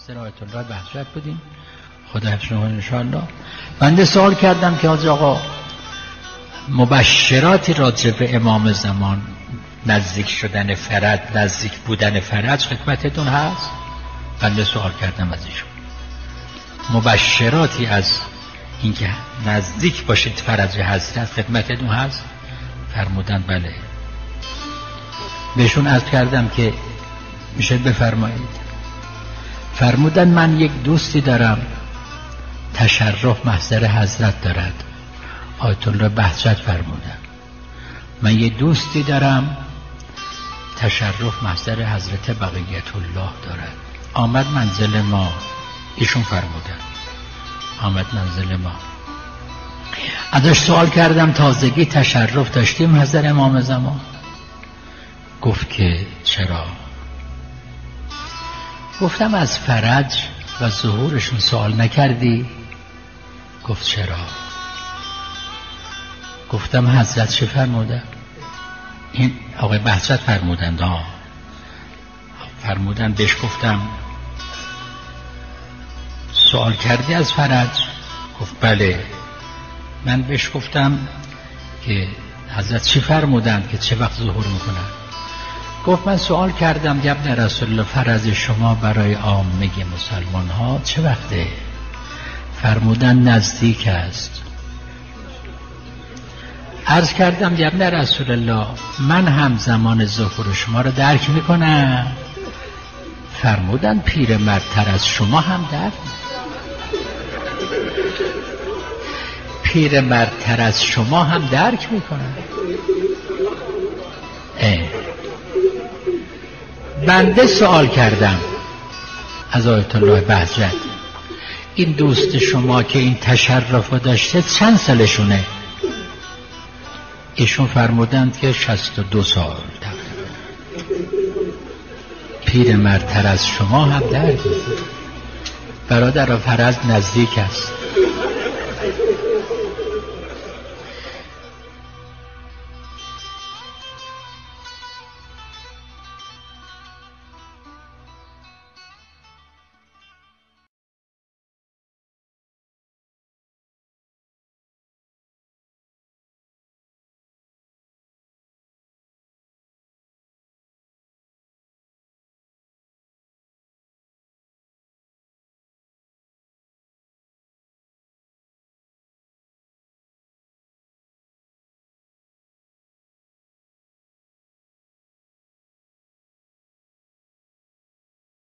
محضر آیت الله بهجت بودیم، خدا حفظ کنه انشاءالله. بنده سوال کردم که حاج آقا مبشراتی راجع به امام زمان، نزدیک شدن فرج، نزدیک بودن فرج خدمتتون هست؟ بنده سوال کردم از ایشون مبشراتی از اینکه نزدیک باشید فرج حضرت خدمتتون هست؟ فرمودن بله. بهشون عرض کردم که میشه بفرمایید. فرمودن من یک دوستی دارم تشرف محضر حضرت دارد. آیت الله بهجت فرمودن من یک دوستی دارم تشرف محضر حضرت بقیت الله دارد. آمد منزل ما. ایشون فرمودن آمد منزل ما. ازش سوال کردم تازگی تشرف داشتیم محضر امام زمان؟ گفت که چرا؟ گفتم از فرج و ظهورشون سوال نکردی؟ گفت چرا؟ گفتم حضرت چه فرمودن؟ این آقای بهجت فرمودن فرمودن بهش گفتم سوال کردی از فرج؟ گفت بله. من بهش گفتم که حضرت چی فرمودن که چه وقت ظهور میکنن؟ گفت من سوال کردم یا ابن رسول الله فرض شما برای عامه مسلمان ها چه وقته؟ فرمودن نزدیک است. عرض کردم یا ابن رسول الله من هم زمان ظهور شما رو درک میکنم. فرمودن پیرمردتر از شما هم درک پیرمردتر از شما هم درک میکنن. بنده سوال کردم از آیت الله بهجت این دوست شما که این تشرف داشته چند سالشونه؟ ایشون فرمودند که 62 سال تقریبا. پیرمردتر از شما هم درک میکنن. برادر فرض نزدیک است.